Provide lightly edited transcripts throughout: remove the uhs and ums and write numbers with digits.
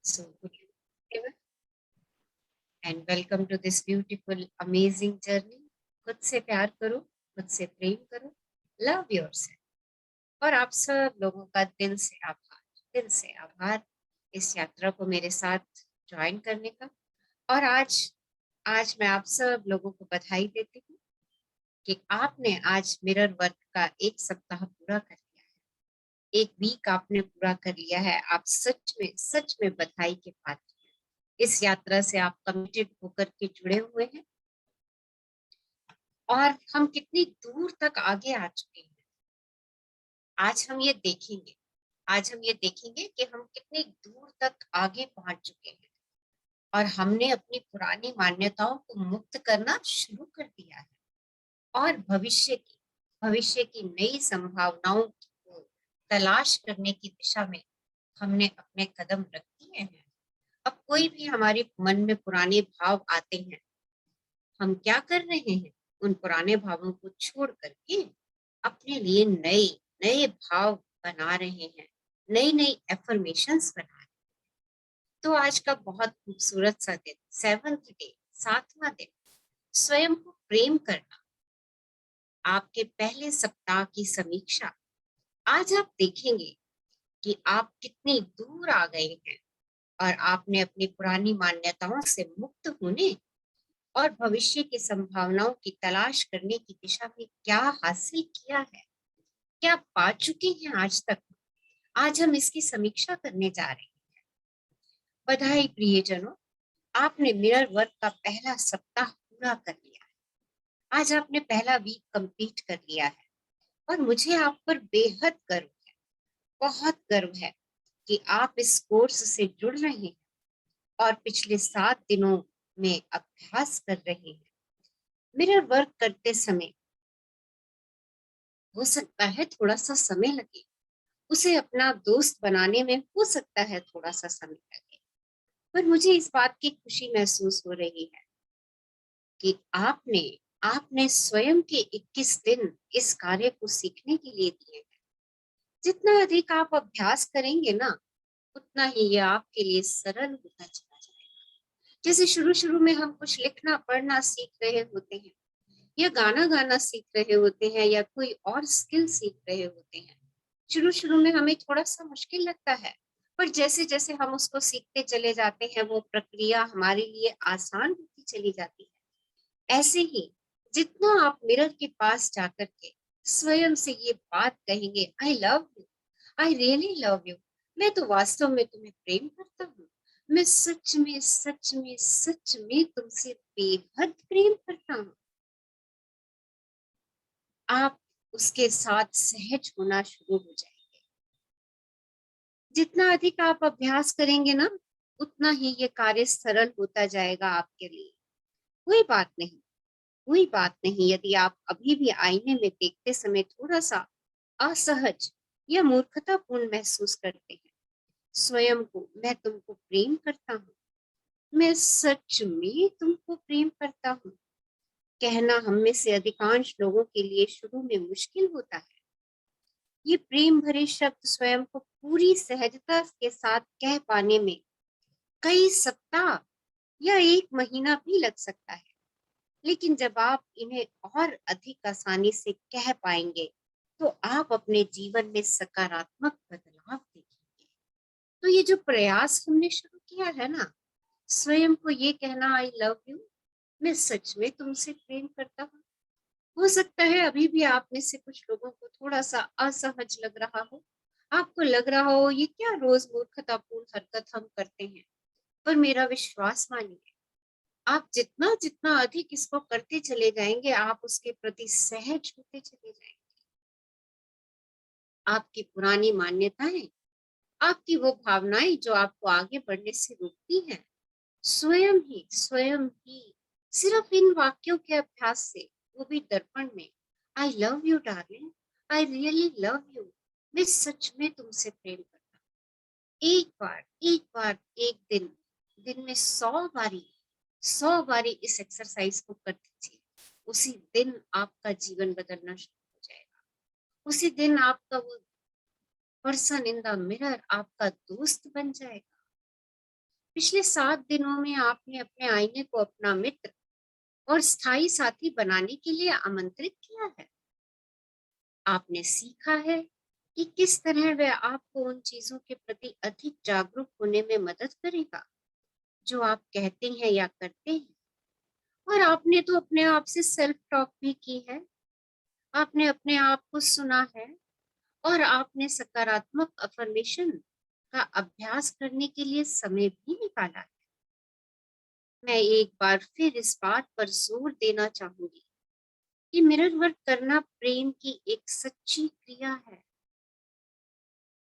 So, good evening everyone, and welcome to this beautiful, amazing journey. खुद से प्यार करो, खुद से प्रेम करो, लव योरसेल्फ। और आप सब लोगों का दिल से आभार इस यात्रा को मेरे साथ ज्वाइन करने का। और आज आज मैं आप सब लोगों को बधाई देती हूँ कि आपने आज मिरर वर्क का एक सप्ताह पूरा कर लिया है, एक वीक आपने पूरा कर लिया है। आप सच में बधाई के पात्र हैं। इस यात्रा से आप कमिटेड होकर के जुड़े हुए हैं और हम कितनी दूर तक आगे आ चुके हैं। आज हम ये देखेंगे आज हम ये देखेंगे कि हम कितनी दूर तक आगे पहुंच चुके हैं और हमने अपनी पुरानी मान्यताओं को मुक्त करना शुरू कर दिया है और भविष्य की नई संभावनाओं को तलाश करने की दिशा में हमने अपने कदम रख दिए हैं। अब कोई भी हमारे मन में पुराने भाव आते हैं, हम क्या कर रहे हैं? उन पुराने भावों को छोड़ करके अपने लिए नए नए भाव बना रहे हैं, नई नई एफर्मेशंस बना रहे हैं। तो आज का बहुत खूबसूरत सा दिन, सेवंथ डे, 7वां दिन, स्वयं को प्रेम करना, आपके पहले सप्ताह की समीक्षा। आज आप देखेंगे कि आप कितनी दूर आ गए हैं और आपने अपनी पुरानी मान्यताओं से मुक्त होने और भविष्य की संभावनाओं की तलाश करने की दिशा में क्या हासिल किया है, क्या पा चुके हैं आज तक। आज हम इसकी समीक्षा करने जा रहे हैं। बधाई प्रियजनों, आपने मिरर वर्क का पहला सप्ताह पूरा कर लिया है। आज आपने पहला वीक कंप्लीट कर लिया है और मुझे आप पर बेहद गर्व है, बहुत गर्व है कि आप इस कोर्स से जुड़ रहे हैं और पिछले 7 दिनों में अभ्यास कर रहे हैं। मिरर वर्क करते समय हो सकता है थोड़ा सा समय लगे, उसे अपना दोस्त बनाने में हो सकता है थोड़ा सा समय लगे, पर मुझे इस बात की खुशी महसूस हो रही है कि आपने आपने स्वयं के 21 दिन इस कार्य को सीखने के लिए दिए हैं। जितना अधिक आप अभ्यास करेंगे ना, उतना ही ये आपके लिए सरल होता चला जाएगा। जैसे शुरू शुरू में हम कुछ लिखना पढ़ना सीख रहे होते हैं या गाना गाना सीख रहे होते हैं या कोई और स्किल सीख रहे होते हैं, शुरू शुरू में हमें थोड़ा सा मुश्किल लगता है, पर जैसे जैसे हम उसको सीखते चले जाते हैं वो प्रक्रिया हमारे लिए आसान होती चली जाती है। ऐसे ही जितना आप मिरर के पास जाकर के स्वयं से ये बात कहेंगे, आई love you, I really love you, मैं तो वास्तव में तुम्हें प्रेम करता हूँ, मैं सच में तुमसे बेहद प्रेम करता हूँ, आप उसके साथ सहज होना शुरू हो जाएंगे। जितना अधिक आप अभ्यास करेंगे ना, उतना ही ये कार्य सरल होता जाएगा आपके लिए। कोई बात नहीं, कोई बात नहीं यदि आप अभी भी आईने में देखते समय थोड़ा सा असहज या मूर्खतापूर्ण महसूस करते हैं। स्वयं को, मैं तुमको प्रेम करता हूँ, मैं सच में तुमको प्रेम करता हूँ, कहना हम में से अधिकांश लोगों के लिए शुरू में मुश्किल होता है। ये प्रेम भरे शब्द स्वयं को पूरी सहजता के साथ कह पाने में कई सप्ताह या 1 महीना भी लग सकता है, लेकिन जब आप इन्हें और अधिक आसानी से कह पाएंगे तो आप अपने जीवन में सकारात्मक बदलाव देखेंगे। तो ये जो प्रयास हमने शुरू किया है ना, स्वयं को ये कहना, आई लव यू, मैं सच में तुमसे प्रेम करता हूँ। हो सकता है अभी भी आप में से कुछ लोगों को थोड़ा सा असहज लग रहा हो, आपको लग रहा हो ये क्या रोज मूर्खतापूर्ण हरकत हम करते हैं, पर मेरा विश्वास मानिए, आप जितना जितना अधिक इसको करते चले जाएंगे, आप उसके प्रति सहज होते चले जाएंगे। आपकी पुरानी मान्यताएं, आपकी वो भावनाएं जो आपको आगे बढ़ने से रोकती हैं, स्वयं ही सिर्फ इन वाक्यों के अभ्यास से, वो भी दर्पण में, आई love you darling, I really love you, मैं सच में तुमसे प्रेम करता हूँ। एक दिन दिन में 100 बारी इस एक्सरसाइज को कर दीजिए। उसी दिन आपका जीवन बदलना शुरू हो जाएगा। उसी दिन आपका वो पर्सन इन द मिरर आपका दोस्त बन जाएगा। पिछले 7 दिनों में आपने अपने आईने को अपना मित्र और स्थायी साथी बनाने के लिए आमंत्रित किया है। आपने सीखा है कि किस तरह वह आपको उन चीजों के प्रति अधिक जागरूक होने में मदद करेगा जो आप कहते हैं या करते हैं। और आपने तो अपने आप से सेल्फ टॉक भी की है। आपने अपने आप को सुना है और आपने सकारात्मक अफर्मेशन का अभ्यास करने के लिए समय भी निकाला है। मैं एक बार फिर इस बात पर जोर देना चाहूंगी कि मिरर वर्क करना प्रेम की एक सच्ची क्रिया है।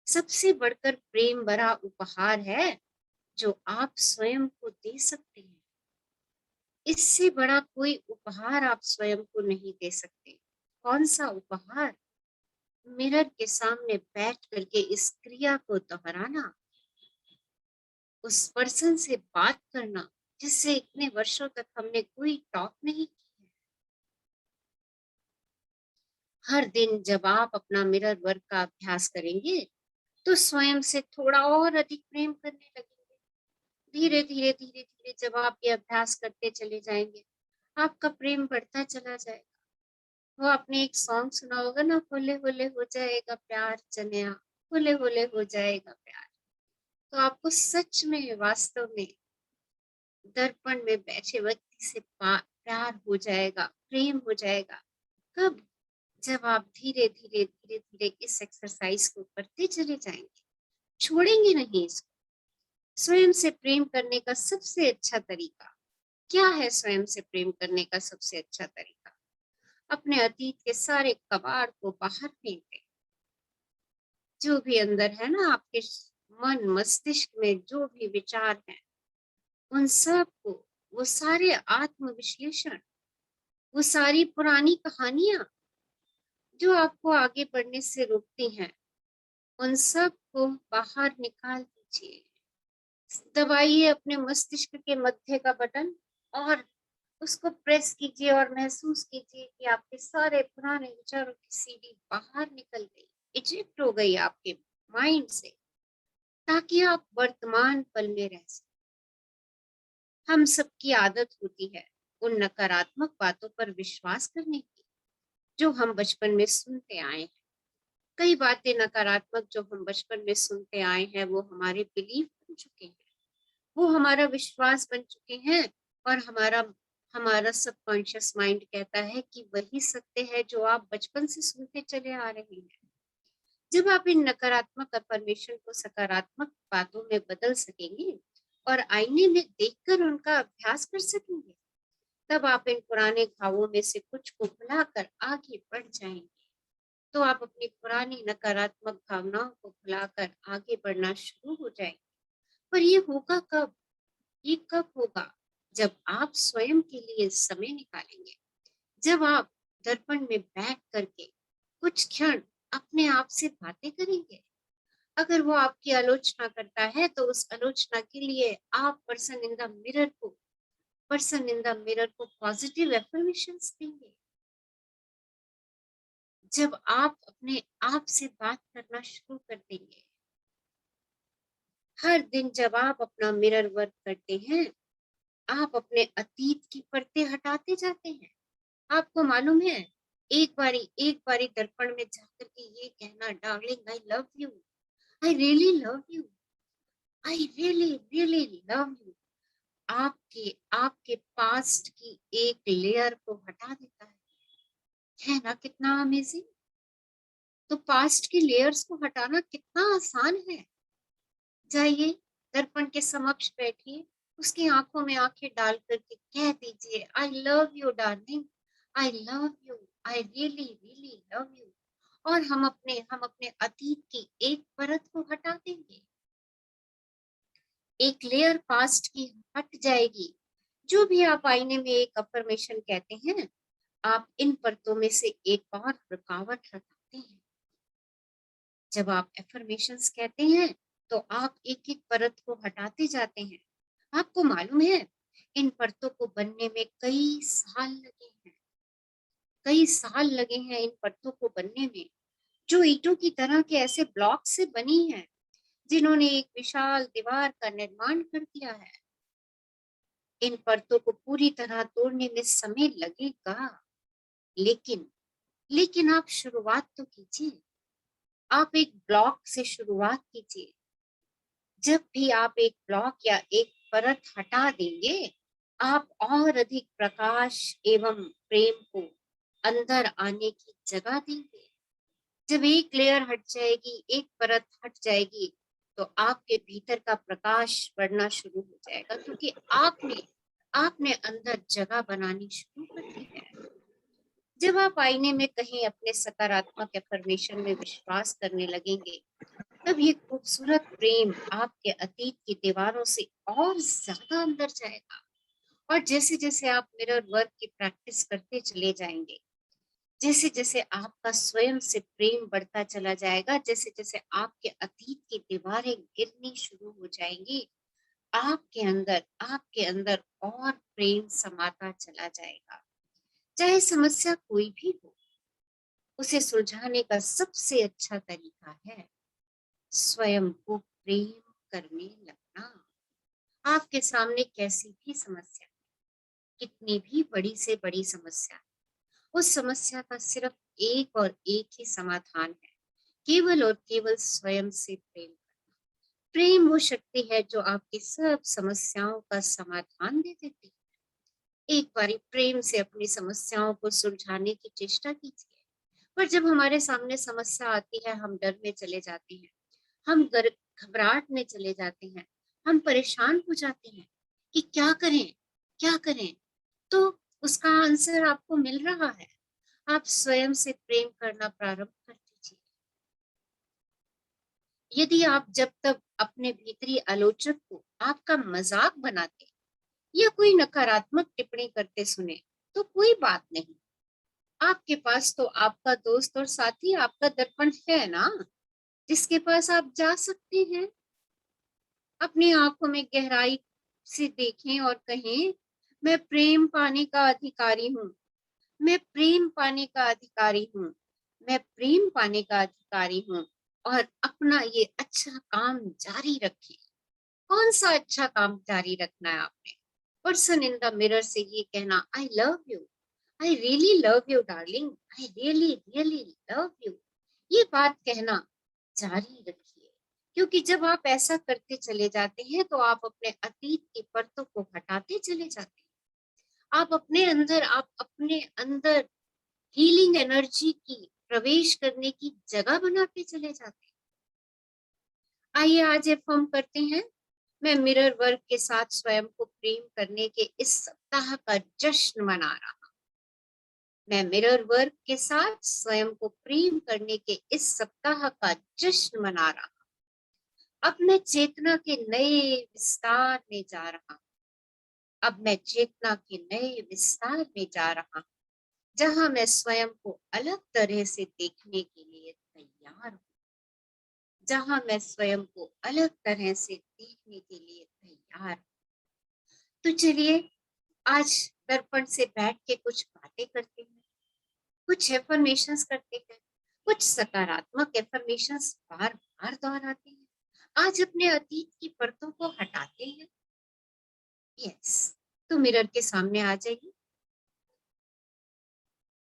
सबसे बढ़कर प्रेम भरा उपहार है जो आप स्वयं को दे सकते हैं। इससे बड़ा कोई उपहार आप स्वयं को नहीं दे सकते। कौन सा उपहार? मिरर के सामने बैठ करके इस क्रिया को दोहराना, उस पर्सन से बात करना जिससे इतने वर्षों तक हमने कोई टॉक नहीं की है। हर दिन जब आप अपना मिरर वर्क का अभ्यास करेंगे तो स्वयं से थोड़ा और अधिक प्रेम करने लगेंगे। धीरे धीरे धीरे धीरे जब आप ये अभ्यास करते चले जाएंगे, आपका प्रेम बढ़ता चला जाएगा। वो आपने एक सॉन्ग सुना होगा ना, होले होले हो जाएगा प्यार चनिया, होले होले हो जाएगा प्यार। तो आपको सच में वास्तव में दर्पण में बैठे व्यक्ति से प्यार हो जाएगा, प्रेम हो जाएगा। कब? जब आप धीरे धीरे धीरे धीरे इस एक्सरसाइज को करते चले जाएंगे, छोड़ेंगे नहीं इसको। स्वयं से प्रेम करने का सबसे अच्छा तरीका क्या है? स्वयं से प्रेम करने का सबसे अच्छा तरीका अपने अतीत के सारे कबाड़ को बाहर फेंक दें। जो भी अंदर है ना, आपके मन मस्तिष्क में जो भी विचार हैं, उन सब को, वो सारे आत्म विश्लेषण, वो सारी पुरानी कहानियां जो आपको आगे बढ़ने से रोकती हैं, उन सब को बाहर निकाल दीजिए। दबाइए अपने मस्तिष्क के मध्य का बटन और उसको प्रेस कीजिए और महसूस कीजिए कि आपके सारे पुराने विचारों की सीढ़ी बाहर निकल गई, इजेक्ट हो गई आपके माइंड से, ताकि आप वर्तमान पल में रह सकें। हम सबकी आदत होती है उन नकारात्मक बातों पर विश्वास करने की जो हम बचपन में सुनते आए हैं। कई बातें नकारात्मक जो हम बचपन में सुनते आए हैं वो हमारे बिलीफ बन चुके हैं, वो हमारा विश्वास बन चुके हैं। और हमारा हमारा सबकॉन्शियस माइंड कहता है कि वही सत्य है जो आप बचपन से सुनते चले आ रहे हैं। जब आप इन नकारात्मक अफर्मेशन को सकारात्मक बातों में बदल सकेंगे और आईने में देखकर उनका अभ्यास कर सकेंगे, तब आप इन पुराने घावों में से कुछ को भुलाकर आगे बढ़ जाएंगे। तो आप अपनी पुरानी नकारात्मक भावनाओं को भुलाकर आगे बढ़ना शुरू हो जाएंगे। पर ये होगा कब? ये कब होगा? जब आप स्वयं के लिए समय निकालेंगे, जब आप दर्पण में बैठ करके कुछ क्षण अपने आप से बातें करेंगे। अगर वो आपकी आलोचना करता है तो उस आलोचना के लिए आप पर्सन इन द मिरर को पॉजिटिव एफर्मेशंस देंगे। जब आप अपने आप से बात करना शुरू कर देंगे, हर दिन जब आप अपना मिरर वर्क करते हैं, आप अपने अतीत की परतें हटाते जाते हैं। आपको मालूम है, एक बारी दर्पण में जाकर के ये कहना, darling I love you, I really love you, I really really love you, आपके आपके पास्ट की एक लेयर को हटा देता है ना? कितना अमेजिंग। तो पास्ट की लेयर्स को हटाना कितना आसान है। जाइए, दर्पण के समक्ष बैठिए, उसकी आंखों में आंखें डाल करके कह दीजिए, आई love you darling, I love you, I really really love you. और हम अपने अतीत की एक परत को हटा देंगे, एक लेयर पास्ट की हट जाएगी। जो भी आप आईने में एक अफर्मेशन कहते हैं, आप इन परतों में से एक और रुकावट हटाते हैं। जब आप एफर्मेशंस कहते हैं तो आप एक एक परत को हटाते जाते हैं। आपको मालूम है, इन परतों को बनने में कई साल लगे हैं, कई साल लगे हैं इन परतों को बनने में, जो ईंटों की तरह के ऐसे ब्लॉक से बनी है। जिन्होंने एक विशाल दीवार का निर्माण कर दिया है। इन परतों को पूरी तरह तोड़ने में समय लगेगा, लेकिन लेकिन आप शुरुआत तो कीजिए। आप एक ब्लॉक से शुरुआत कीजिए। जब भी आप एक ब्लॉक या एक परत हटा देंगे, आप और अधिक प्रकाश एवं प्रेम को अंदर आने की जगह देंगे। जब एक लेयर हट जाएगी, एक परत हट जाएगी, तो आपके भीतर का प्रकाश बढ़ना शुरू हो जाएगा, क्योंकि आपने आपने अंदर जगह बनानी शुरू कर दी है। जब आप आईने में कहीं अपने सकारात्मक एफर्मेशन में विश्वास करने लगेंगे, तब ये खूबसूरत प्रेम आपके अतीत की दीवारों से और ज्यादा अंदर जाएगा। और जैसे जैसे आप मिरर वर्क की प्रैक्टिस करते चले जाएंगे, जैसे जैसे आपका स्वयं से प्रेम बढ़ता चला जाएगा, जैसे जैसे आपके अतीत की दीवारें गिरनी शुरू हो जाएंगी, आपके अंदर और प्रेम समाता चला जाएगा। चाहे समस्या कोई भी हो, उसे सुलझाने का सबसे अच्छा तरीका है स्वयं को प्रेम करने लगना। आपके सामने कैसी भी समस्या, कितनी भी बड़ी से बड़ी समस्या, उस समस्या का सिर्फ एक और एक ही समाधान है, केवल और केवल स्वयं से प्रेम। प्रेम वो शक्ति है जो आपकी सब समस्याओं का समाधान दे देती है। एक बारी प्रेम से अपनी समस्याओं को सुलझाने की चेष्टा कीजिए। पर जब हमारे सामने समस्या आती है, हम डर में चले जाते हैं, हम घबराहट में चले जाते हैं, हम परेशान हो जाते हैं कि क्या करें, क्या करें। तो उसका आंसर आपको मिल रहा है। आप स्वयं से प्रेम करना प्रारंभ कर दीजिए। यदि आप जब तक अपने भीतरी आलोचक को आपका मजाक बनाते या कोई नकारात्मक टिप्पणी करते सुने, तो कोई बात नहीं। आपके पास तो आपका दोस्त और साथी आपका दर्पण है ना, जिसके पास आप जा सकते हैं। अपनी आंखों में गहराई से देखें और कहें, मैं प्रेम पाने का अधिकारी हूँ, मैं प्रेम पाने का अधिकारी हूँ, मैं प्रेम पाने का अधिकारी हूँ। और अपना ये अच्छा काम जारी रखें। कौन सा अच्छा काम जारी रखना है आपने? पर्सन इन द मिरर से ये कहना, आई love you, I really love you darling, I really really love you. ये बात कहना जारी रखिए, क्योंकि जब आप ऐसा करते चले जाते हैं, तो आप अपने अतीत की परतों को हटाते चले जाते हैं। आप अपने अंदर हीलिंग एनर्जी की प्रवेश करने की जगह बनाते चले जाते हैं। आइए आज अफर्म करते हैं, मैं मिरर वर्क के साथ स्वयं को प्रेम करने के इस सप्ताह का जश्न मना रहा हूं। मैं मिरर वर्क के साथ स्वयं को प्रेम करने के इस सप्ताह का जश्न मना रहा हूं। अब मैं चेतना के नए विस्तार में जा रहा हूं। अब मैं चेतना के नए विस्तार में जा रहा हूं, जहां मैं स्वयं को अलग तरह से देखने के लिए तैयार हूं, जहां मैं स्वयं को अलग तरह से देखने के लिए तैयार हूं। तो चलिए आज दर्पण से बैठ के कुछ बातें करते हैं, कुछ एफर्मेशंस करते हैं, कुछ सकारात्मक एफर्मेशंस बार बार दोहराते हैं। आज अपने अतीत की परतों को हटाते हैं। यस, तो मिरर के सामने आ जाइए।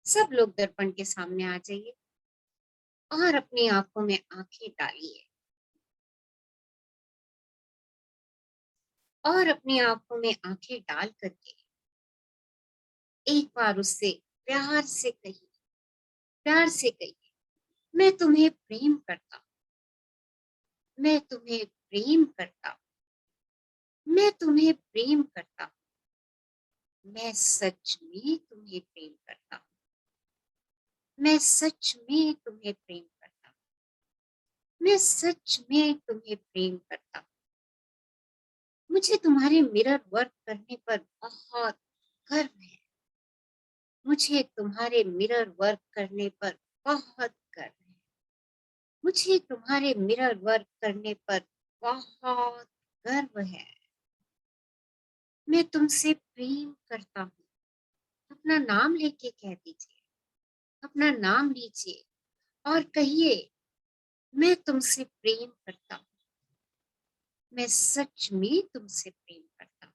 सब लोग दर्पण के सामने आ जाइए और अपनी आंखों में आंखें डालिए और अपनी आंखों में आंखें डाल करके एक बार उससे प्यार से कहिए, मैं तुम्हें प्रेम करता हूँ, मैं तुम्हें प्रेम करता हूँ, मैं तुम्हें प्रेम करता हूँ, मैं सच में तुम्हें प्रेम करता हूँ, मैं सच में तुम्हें प्रेम करता हूँ, मैं सच में तुम्हें प्रेम करता हूँ। मुझे तुम्हारे मिरर वर्क करने पर बहुत गर्व है। मुझे तुम्हारे मिरर वर्क करने पर बहुत गर्व है। मुझे तुम्हारे मिरर वर्क करने पर बहुत गर्व है। मैं तुमसे प्रेम करता हूँ। अपना नाम लेके कह दीजिए, अपना नाम लीजिए और कहिए, मैं तुमसे प्रेम करता हूँ, मैं सच में तुमसे प्रेम करता हूँ।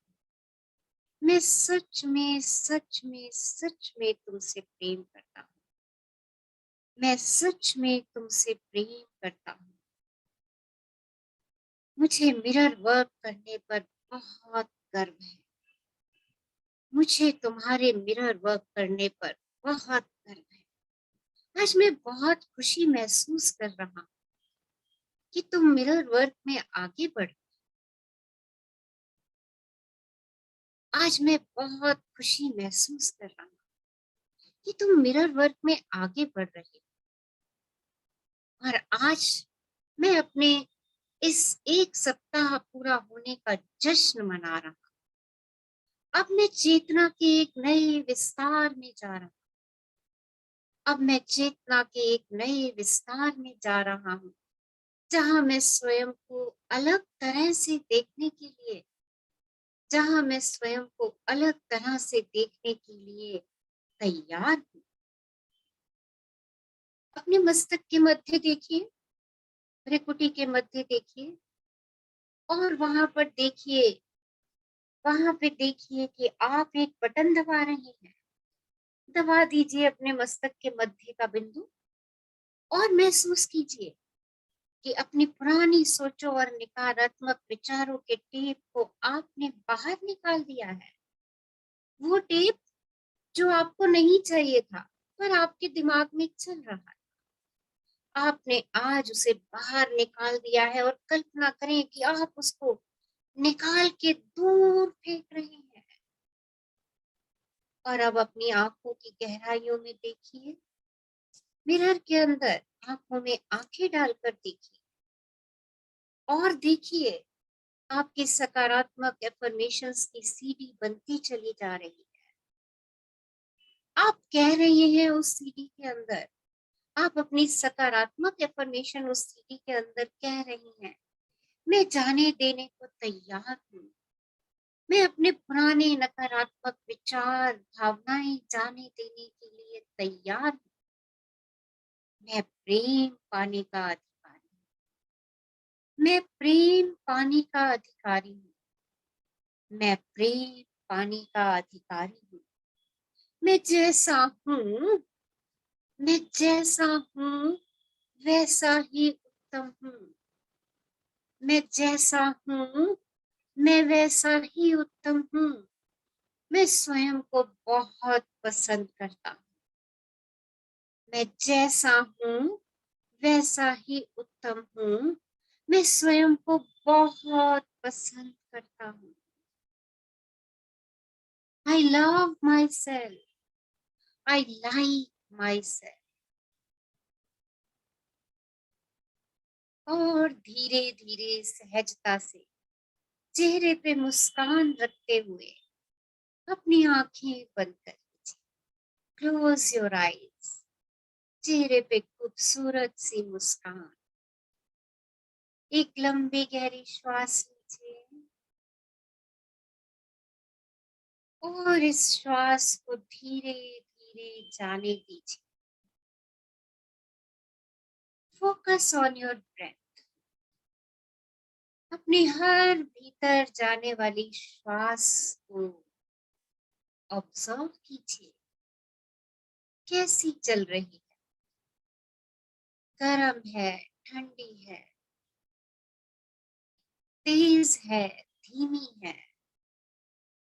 मैं सच में, सच में, सच में तुमसे प्रेम करता हूँ। मैं सच में तुमसे प्रेम करता हूँ। मुझे मिरर वर्क करने पर बहुत गर्व है। मुझे तुम्हारे मिरर वर्क करने पर बहुत गर्व है। आज मैं बहुत खुशी महसूस कर रहा हूँ कि तुम मिरर वर्क में आगे बढ़। आज मैं बहुत खुशी महसूस कर रहा हूँ कि तुम मिरर वर्क में आगे बढ़ रहे हो। और आज मैं अपने इस एक सप्ताह पूरा होने का जश्न मना रहा हूँ। अब मैं चेतना के एक नए विस्तार में जा रहा हूँ। अब मैं चेतना के एक नए विस्तार में जा रहा हूँ, जहाँ मैं स्वयं को अलग तरह से देखने के लिए, जहाँ मैं स्वयं को अलग तरह से देखने के लिए तैयार हूँ। अपने मस्तक के मध्य देखिए, भ्रिकुटी के मध्य देखिए, और वहां पर देखिए, वहां पे देखिए कि आप एक बटन दबा रहे हैं। दबा दीजिए अपने मस्तक के मध्य का बिंदु और महसूस कीजिए कि अपनी पुरानी सोचों और नकारात्मक विचारों के टेप को आपने बाहर निकाल दिया है। वो टेप जो आपको नहीं चाहिए था, पर आपके दिमाग में चल रहा है, आपने आज उसे बाहर निकाल दिया है। और कल्पना करें कि आप उसको निकाल के दूर फेंक रहे हैं। और अब अपनी आंखों की गहराइयों में देखिए, मिरर के अंदर आंखों में आंखें डालकर देखिए और देखिए आपकी सकारात्मक एफर्मेशंस की सीडी बनती चली जा रही है। आप कह रहे हैं उस सीडी के अंदर, आप अपनी सकारात्मक एफर्मेशन उस सीडी के अंदर कह रही हैं, मैं जाने देने को तैयार हूँ। मैं अपने पुराने नकारात्मक विचार, भावनाएं जाने देने के लिए तैयार हूँ। मैं प्रेम पाने का अधिकारी हूँ। मैं प्रेम पाने का अधिकारी हूँ। मैं प्रेम पाने का अधिकारी हूँ। मैं जैसा हूँ, मैं जैसा हूँ वैसा ही उत्तम हूँ। मैं जैसा हूँ, मैं वैसा ही उत्तम हूँ। मैं स्वयं को बहुत पसंद करता हूँ। मैं जैसा हूँ वैसा ही उत्तम हूँ। मैं स्वयं को बहुत पसंद करता हूँ। I love myself. I like myself. और धीरे धीरे सहजता से चेहरे पे मुस्कान रखते हुए अपनी आंखें बंद कर लीजिए। Close your eyes. चेहरे पे खूबसूरत सी मुस्कान। एक लंबी गहरी श्वास लीजिए और इस श्वास को धीरे धीरे जाने दीजिए। Focus on your breath. अपने हर भीतर जाने वाली श्वास को ऑब्जर्व कीजिए, कैसी चल रही है। गर्म है, ठंडी है, तेज है, धीमी है।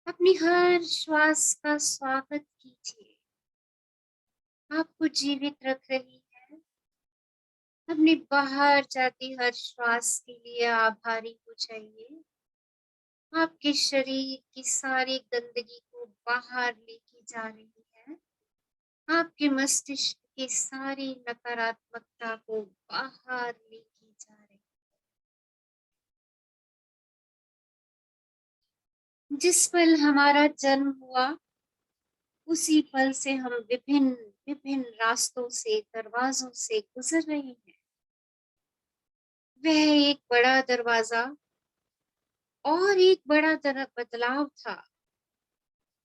अपनी हर श्वास का स्वागत कीजिए। आपको जीवित रख रही है। अपनी बाहर जाती हर श्वास के लिए आभारी हो जाइए। आपके शरीर की सारी गंदगी को बाहर लेके जा रही है। आपके मस्तिष्क की सारी नकारात्मकता को बाहर लेके जा रही है। जिस पल हमारा जन्म हुआ, उसी पल से हम विभिन्न विभिन्न रास्तों से, दरवाजों से गुजर रहे हैं। वह एक बड़ा दरवाजा और एक बड़ा बदलाव था,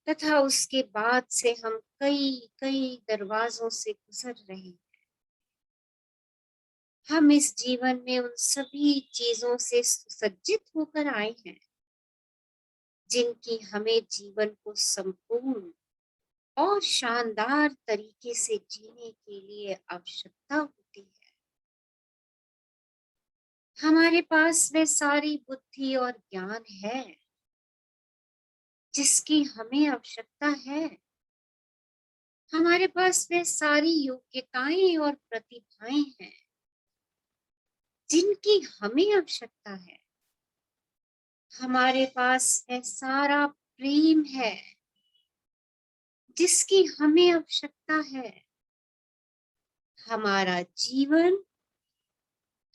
तथा उसके बाद से हम कई कई दरवाजों से गुजर रहे हैं। हम इस जीवन में उन सभी चीजों से सुसज्जित होकर आए हैं जिनकी हमें जीवन को संपूर्ण और शानदार तरीके से जीने के लिए आवश्यकता होती है। हमारे पास वह सारी बुद्धि और ज्ञान है जिसकी हमें आवश्यकता है। हमारे पास वह सारी योग्यताएं और प्रतिभाएं हैं जिनकी हमें आवश्यकता है। हमारे पास वह सारा प्रेम है जिसकी हमें आवश्यकता है। हमारा जीवन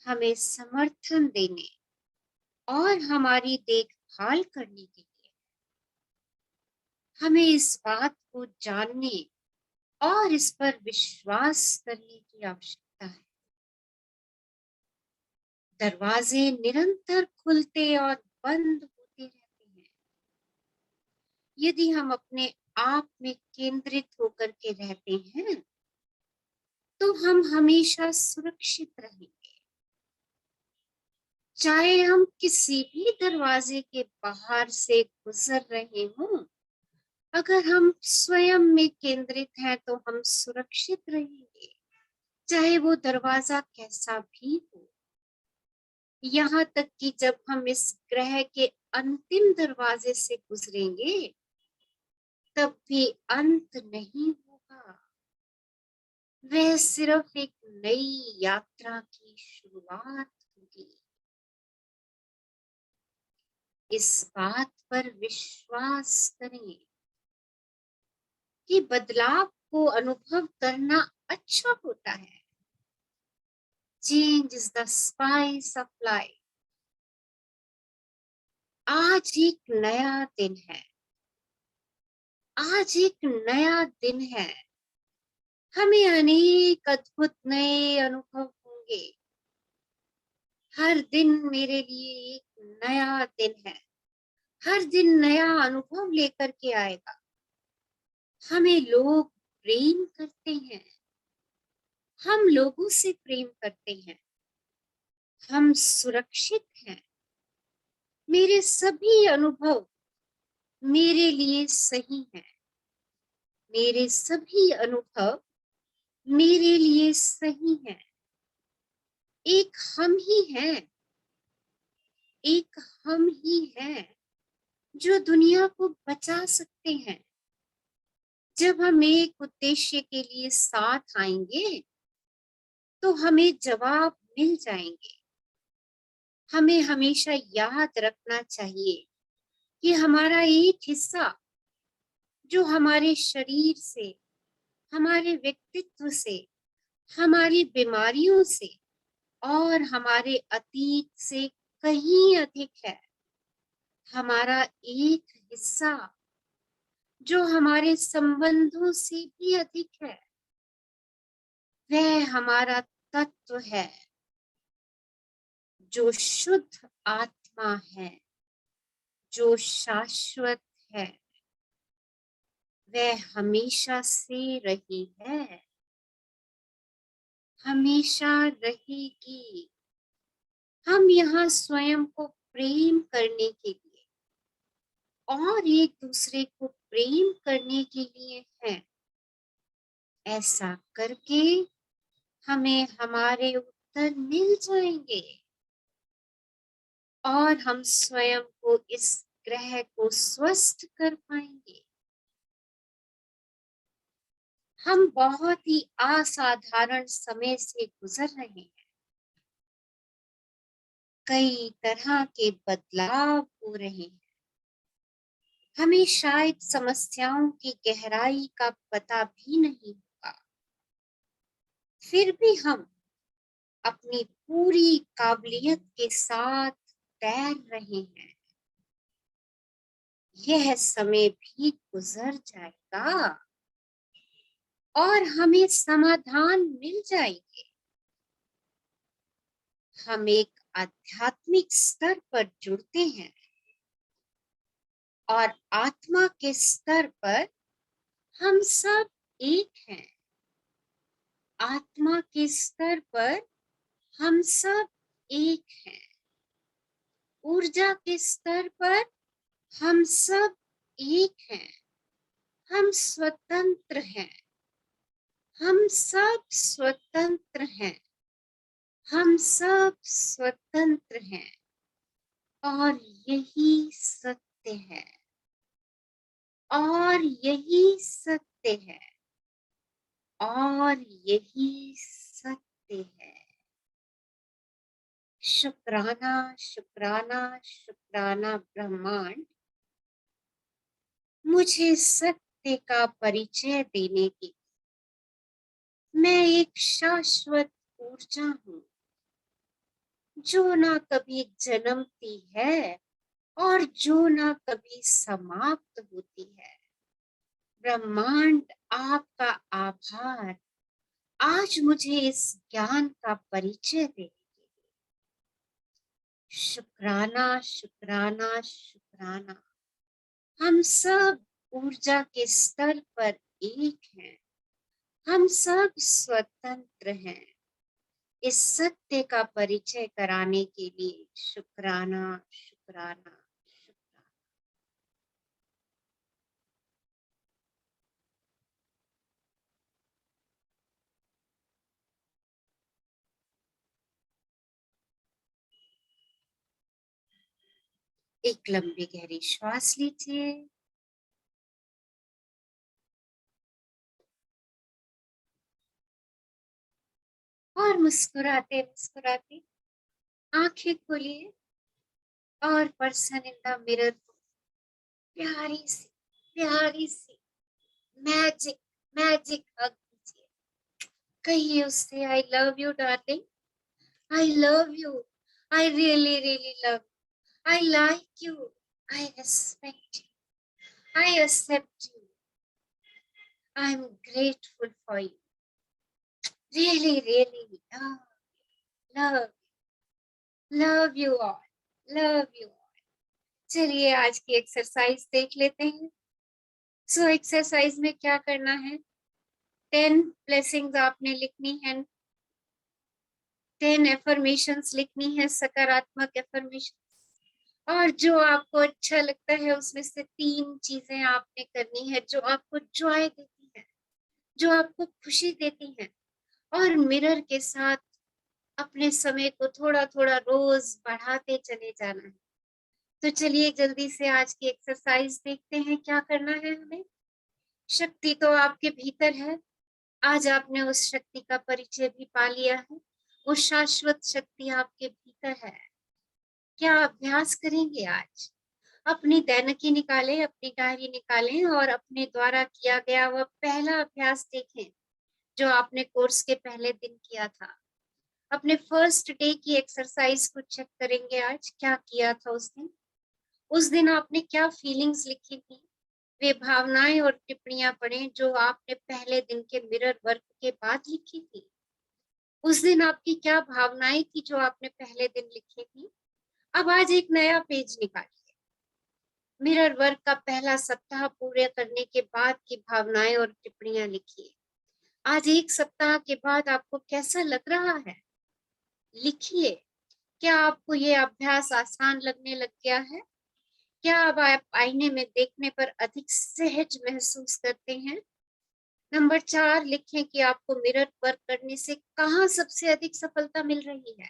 हमें समर्थन देने और हमारी देखभाल करने के लिए हमें इस बात को जानने और इस पर विश्वास करने की आवश्यकता है। दरवाजे निरंतर खुलते और बंद होते रहते हैं। यदि हम अपने आप में केंद्रित होकर के रहते हैं तो हम हमेशा सुरक्षित रहेंगे। चाहे हम किसी भी दरवाजे के बाहर से गुजर रहे हों, अगर हम स्वयं में केंद्रित हैं तो हम सुरक्षित रहेंगे, चाहे वो दरवाजा कैसा भी हो। यहाँ तक कि जब हम इस ग्रह के अंतिम दरवाजे से गुजरेंगे तब भी अंत नहीं होगा। वह सिर्फ एक नई यात्रा की शुरुआत होगी। इस बात पर विश्वास करें कि बदलाव को अनुभव करना अच्छा होता है। Change is the spice of life. आज एक नया दिन है। आज एक नया दिन है। हमें अनेक अद्भुत नए अनुभव होंगे। हर दिन मेरे लिए एक नया दिन है। हर दिन नया अनुभव लेकर के आएगा। हमें लोग प्रेम करते हैं। हम लोगों से प्रेम करते हैं। हम सुरक्षित हैं। मेरे सभी अनुभव मेरे लिए सही हैं। मेरे सभी अनुभव मेरे लिए सही हैं। एक हम ही हैं। एक हम ही हैं जो दुनिया को बचा सकते हैं। जब हम एक उद्देश्य के लिए साथ आएंगे तो हमें जवाब मिल जाएंगे। हमें हमेशा याद रखना चाहिए कि हमारा एक हिस्सा जो हमारे शरीर से, हमारे व्यक्तित्व से, हमारी बीमारियों से और हमारे अतीत से कहीं अधिक है। हमारा एक हिस्सा जो हमारे संबंधों से भी अधिक है, वह हमारा तत्व है जो शुद्ध आत्मा है, जो शाश्वत है। वह हमेशा से रही है, हमेशा रहेगी। हम यहाँ स्वयं को प्रेम करने के लिए और एक दूसरे को प्रेम करने के लिए हैं। ऐसा करके हमें हमारे उत्तर मिल जाएंगे और हम स्वयं को, इस ग्रह को स्वस्थ कर पाएंगे। हम बहुत ही असाधारण समय से गुजर रहे हैं। कई तरह के बदलाव हो रहे हैं। हमें शायद समस्याओं की गहराई का पता भी नहीं होगा, फिर भी हम अपनी पूरी काबिलियत के साथ तैर रहे हैं। यह समय भी गुजर जाएगा और हमें समाधान मिल जाएंगे। हम एक आध्यात्मिक स्तर पर जुड़ते हैं और आत्मा के स्तर पर हम सब एक हैं। आत्मा के स्तर पर हम सब एक हैं। ऊर्जा के स्तर पर हम सब एक हैं। हम स्वतंत्र हैं। हम सब स्वतंत्र हैं। हम सब स्वतंत्र हैं और यही सत्य है। और यही सत्य है। और यही सत्य है। शुक्राना शुक्राना शुक्राना ब्रह्मांड, मुझे सत्य का परिचय देने की। मैं एक शाश्वत ऊर्जा हूँ जो ना कभी जन्मती है और जो ना कभी समाप्त होती है। ब्रह्मांड, आपका आभार आज मुझे इस ज्ञान का परिचय देने के लिए। शुक्राना शुक्राना शुक्राना। हम सब ऊर्जा के स्तर पर एक हैं। हम सब स्वतंत्र हैं। इस सत्य का परिचय कराने के लिए शुक्राना शुक्राना शुक्राना। एक लंबी गहरी श्वास लीजिए और मुस्कुराते मुस्कुराते आंखें खोलिए और पर्सन इन द मिरर प्यारी सी मैजिक मैजिक हग दीजिए। कहिए उससे, I love you darling, I love you, I really really love, I like you, I respect you, I accept you, I am grateful for you, really really love love you all, love you all. चलिए आज की exercise देख लेते हैं। So exercise में क्या करना है, 10 ब्लेसिंग्स आपने लिखनी है, 10 एफर्मेशंस लिखनी है, सकारात्मक एफर्मेशन। और जो आपको अच्छा लगता है उसमें से 3 चीजें आपने करनी है जो आपको जॉय देती है, जो आपको खुशी देती है। और मिरर के साथ अपने समय को थोड़ा थोड़ा रोज बढ़ाते चले जाना है। तो चलिए जल्दी से आज की एक्सरसाइज देखते हैं क्या करना है हमें। शक्ति तो आपके भीतर है। आज आपने उस शक्ति का परिचय भी पा लिया है। वो शाश्वत शक्ति आपके भीतर है। क्या अभ्यास करेंगे आज? अपनी दैनिकी निकालें, अपनी डायरी निकालें और अपने द्वारा किया गया वह पहला अभ्यास देखें जो आपने कोर्स के पहले दिन किया था। अपने फर्स्ट डे की एक्सरसाइज को चेक करेंगे आज क्या किया था उस दिन। उस दिन आपने क्या फीलिंग्स लिखी थी, वे भावनाएं और टिप्पणियां पढ़ें जो आपने पहले दिन के मिरर वर्क के बाद लिखी थी। उस दिन आपकी क्या भावनाएं थी जो आपने पहले दिन लिखी थी। अब आज एक नया पेज निकालिए। मिरर वर्क का पहला सप्ताह पूरे करने के बाद की भावनाएं और टिप्पणियां लिखिए। आज एक सप्ताह के बाद आपको कैसा लग रहा है, लिखिए। क्या आपको ये अभ्यास आसान लगने लग गया है? क्या अब आप आईने में देखने पर अधिक सहज महसूस करते हैं? नंबर 4 लिखें कि आपको मिरर वर्क करने से कहाँ सबसे अधिक सफलता मिल रही है।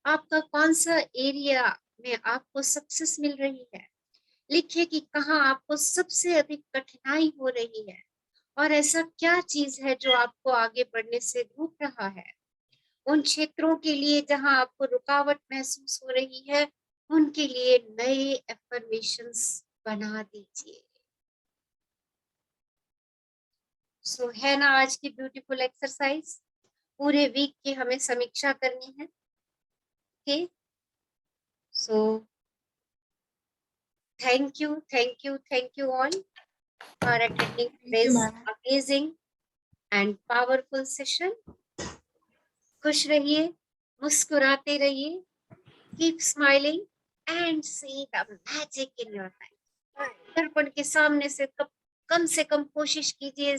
आपका कौन सा एरिया में आपको सक्सेस मिल रही है। लिखिए कि कहाँ आपको सबसे अधिक कठिनाई हो रही है और ऐसा क्या चीज है जो आपको आगे बढ़ने से रोक रहा है। उन क्षेत्रों के लिए जहां आपको रुकावट महसूस हो रही है उनके लिए नए एफर्मेशंस बना दीजिए। सो है ना आज की ब्यूटीफुल एक्सरसाइज। पूरे वीक की हमें समीक्षा करनी है। Okay, so thank you all for attending thank you this ma'am. Amazing and powerful session. खुश रहिए, मुस्कुराते रहिए, keep smiling and see the magic in your life. दर्पण के सामने से कम से कम कोशिश कीजिए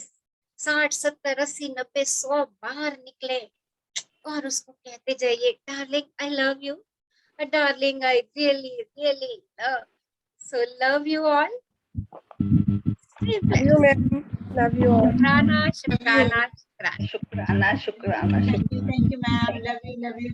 60 70 80 90 100 बाहर निकले और उसको कहते जाइए, darling I love you, darling I really really love, so love you all. Love you, ma'am. Love you all. शुक्राना शुक्राना शुक्राना। शुक्राना शुक्राना Thank you, ma'am. Love you, love you.